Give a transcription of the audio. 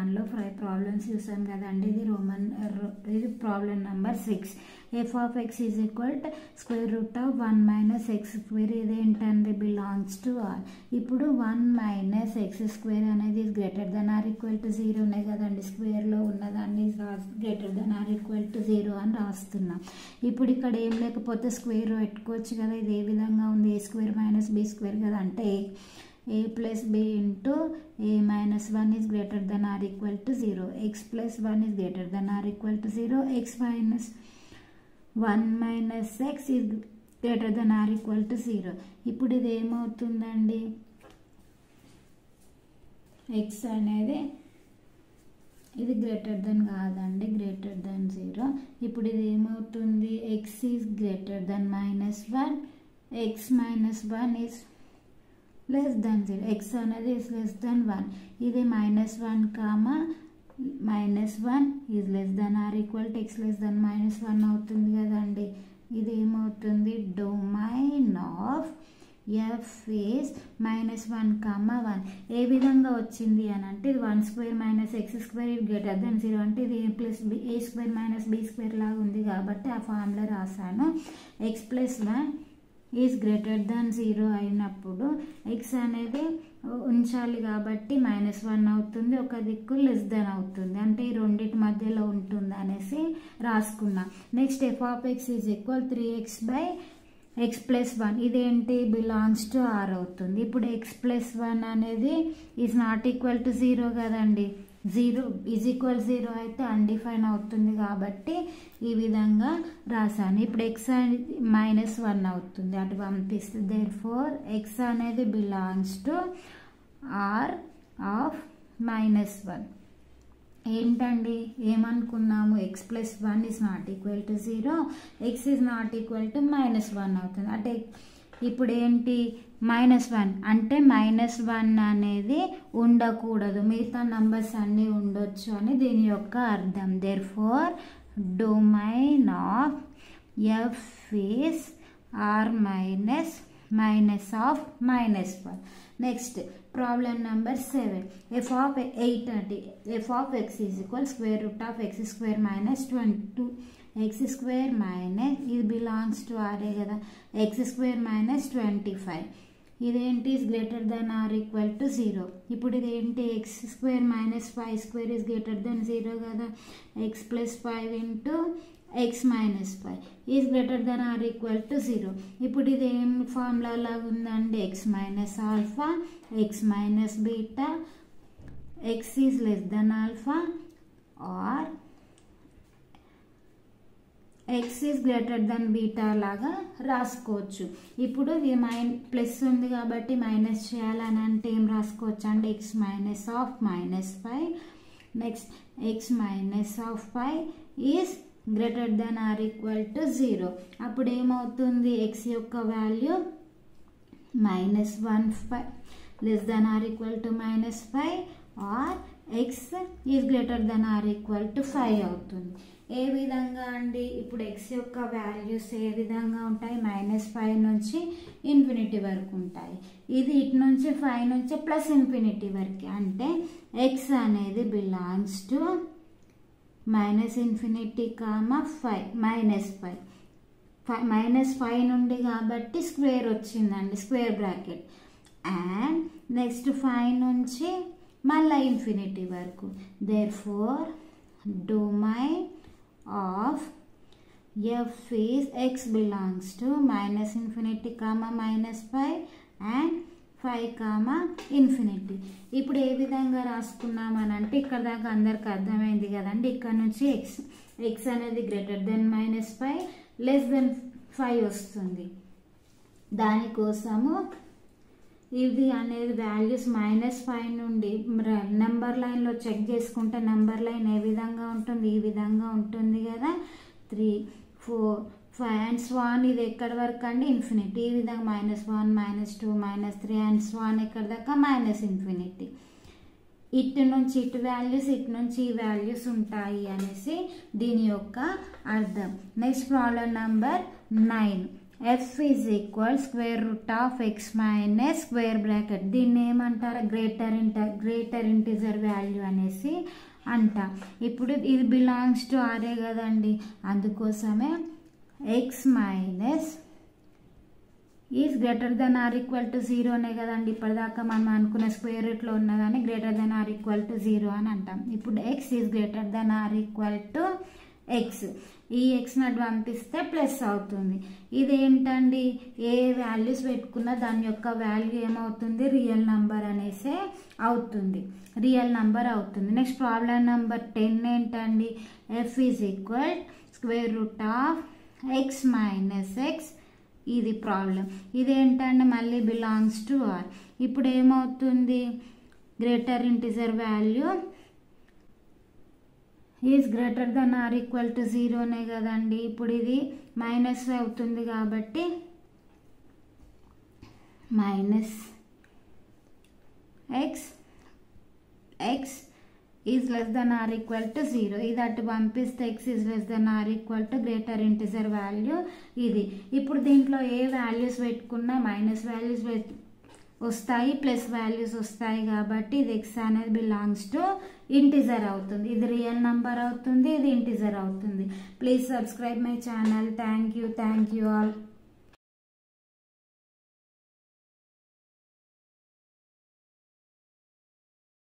1లో 5 problems చూసాం కదండి. ఇది problem number 6. f of x is equal to square root of 1 minus x square. ఇదేంటండి belongs to r. ఇప్పుడు 1 minus x square అనేది greater than or equal to 0 ఉన్నాయి కదండి. స్క్వేర్లో ఉన్నదాన్ని greater than or equal to 0 అని రాస్తున్నాం. ఇప్పుడు ఇక్కడ ఏం లేకపోతే స్క్వేర్ పెట్టుకోవచ్చు కదా. ఇది ఏ విధంగా ఉంది, a square minus b square కదా. అంటే a plus b into a minus 1 is greater than or equal to 0. x plus 1 is greater than or equal to 0. x minus 1 minus x is greater than or equal to 0. ఇప్పుడు ఇది ఏమవుతుందండి, x అనేది ఇది greater than కాదండి, greater than 0. ఇప్పుడు ఇది ఏమవుతుంది, x is greater than -1, x minus 1 is less than 0. x అనేది is less than 1. ఇది -1 comma -1 is less than or equal to x less than -1 అవుతుంది కదండి. ఇది ఏమవుతుంది, డొమైన్ ఆఫ్ f is -1, 1. ఏ విధంగా వచ్చింది అని అంటే ఇది 1 square minus x square is greater than 0. అంటే ఇది a square minus b square లాగా ఉంది కాబట్టి ఆ ఫార్ములా రాశాను. x plus 1 is greater than 0 అయినప్పుడు ఎక్స్ అనేది ఉంచాలి కాబట్టి -1 అవుతుంది, ఒక దిక్కు లెస్ దెన్ అవుతుంది, అంటే ఈ రెండింటి మధ్యలో ఉంటుంది అనేసి రాసుకున్నా. Next f of x is equal 3x by x plus 1. ఇదేంటి, బిలాంగ్స్ టు r అవుతుంది. ఇప్పుడు x ప్లస్ 1 అనేది ఈజ్ నాట్ ఈక్వల్ టు 0 కదండి. 0 ఈజ్ ఈక్వల్ 0 అయితే అన్డిఫైన్ అవుతుంది కాబట్టి ఈ విధంగా రాశాను. ఇప్పుడు x -1 అవుతుంది, అటు పంపిస్తుంది. దేర్ఫోర్ x అనేది బిలాంగ్స్ టు r ఆఫ్ -1. ఏంటండి ఏమనుకున్నాము, x plus 1 is not equal to 0, x is not equal to -1 అవుతుంది. అంటే ఇప్పుడు ఏంటి, -1 అంటే -1 అనేది ఉండకూడదు, మిగతా నంబర్స్ అన్నీ ఉండొచ్చు అని దీని యొక్క అర్థం. Therefore domain of f is r minus of -1. Next problem number 7. f of 8 అంటే f of x is equal square root of x square minus 22. x square minus ఇది బిలాంగ్స్ టు ఆరే కదా, x స్క్వేర్ మైనస్ 25. ఇదేంటి, is greater than or equal to 0. ఇప్పుడు ఇదేంటి, x square minus 5 square is greater than 0 కదా. x plus 5 into x minus 5 is greater than or equal to 0. ఇప్పుడు ఇది ఏం ఫార్ములా లాగా ఉందండి, x minus alpha, x minus beta, x is less than alpha or x is greater than beta లాగా రాసుకోవచ్చు. ఇప్పుడు ఇది ప్లస్ ఉంది కాబట్టి మైనస్ చేయాలని అంటే ఏం రాసుకోవచ్చు అంటే x minus of -5. Next x minus of 5 is greater than or equal to 0. అప్పుడు ఏమవుతుంది, x యొక్క value -1 less than or equal to -5 or x is greater than or equal to 5 అవుతుంది. ఏ విధంగా అండి, ఇప్పుడు x యొక్క వాల్యూస్ ఏ విధంగా ఉంటాయి, -5 నుంచి ఇన్ఫినిటీ వరకు ఉంటాయి. ఇది ఇటు నుంచి 5 నుంచి ప్లస్ ఇన్ఫినిటీ వరకు, అంటే x అనేది బిలాంగ్స్ టు -∞, 5 -5 నుండి కాబట్టి స్క్వేర్ వచ్చిందండి, స్క్వేర్ బ్రాకెట్. అండ్ నెక్స్ట్ 5 నుంచి మళ్ళీ ఇన్ఫినిటీ వరకు. Therefore domain of f is x belongs to -∞, -5 and 5, ఇప్పుడు ఏ విధంగా రాసుకున్నామనంటే ఇక్కడ దాకా అందరికి అర్థమైంది కదండి. ఇక్కడ నుంచి x అనేది గ్రేటర్ దెన్ -5 లెస్ దెన్ 5 వస్తుంది. దానికోసము ఇది అనేది వాల్యూస్ -5 నుండి నెంబర్ లైన్లో చెక్ చేసుకుంటే నెంబర్ లైన్ ఏ విధంగా ఉంటుంది, ఈ విధంగా ఉంటుంది కదా. 3, 4, 5 అండ్ స్వాన్ ఇది ఎక్కడి వరకు అండి, ఇన్ఫినిటీ. ఈ విధంగా -1, -2, -3 అండ్ స్వాన్ ఎక్కడి దాకా -∞. ఇటు నుంచి ఇటు వాల్యూస్, ఇటు నుంచి ఈ వాల్యూస్ ఉంటాయి అనేసి దీని యొక్క అర్థం. Next problem number 9. F is equal square root of x minus square bracket, దీన్ని ఏమంటారు గ్రేటర్ ఇంటిజర్ వాల్యూ అనేసి అంట. ఇప్పుడు ఇది బిలాంగ్స్ టు ఆరే కదండి, అందుకోసమే x minus is greater than or equal to 0నే కదండి. ఇప్పటిదాకా మనం అనుకున్న స్క్వేర్ రూట్లో ఉన్న కానీ greater than or equal to 0 అని అంటాం. ఇప్పుడు x is greater than or equal to x, ఈ ఎక్స్ నటు పంపిస్తే ప్లస్ అవుతుంది. ఇదేంటండి, ఏ వాల్యూస్ పెట్టుకున్నా దాని యొక్క వాల్యూ ఏమవుతుంది, రియల్ నంబర్ అనేసే అవుతుంది, రియల్ నంబర్ అవుతుంది. నెక్స్ట్ ప్రాబ్లం నెంబర్ 10 ఏంటండి, f is equal square root of x minus x, ఇది ప్రాబ్లం. ఇదేంటంటే మళ్ళీ బిలాంగ్స్ టు ఆర్. ఇప్పుడు ఏమవుతుంది, greater integer value is greater than or equal to 0నే కదండి. ఇప్పుడు ఇది మైనస్ అవుతుంది కాబట్టి minus x is less than or equal to 0, ఇది అటు పంపిస్తే x is less than or equal to greater integer value ఇది. ఇప్పుడు దీంట్లో ఏ వాల్యూస్ పెట్టుకున్నా మైనస్ వాల్యూస్ వస్తాయి, ప్లస్ వాల్యూస్ వస్తాయి, కాబట్టి ఇది ఎక్స్ అనేది బిలాంగ్స్ టు ఇంటిజర్ అవుతుంది, ఇది రియల్ నంబర్ అవుతుంది, ఇది ఇంటిజర్ అవుతుంది. Please subscribe my channel. Thank you all.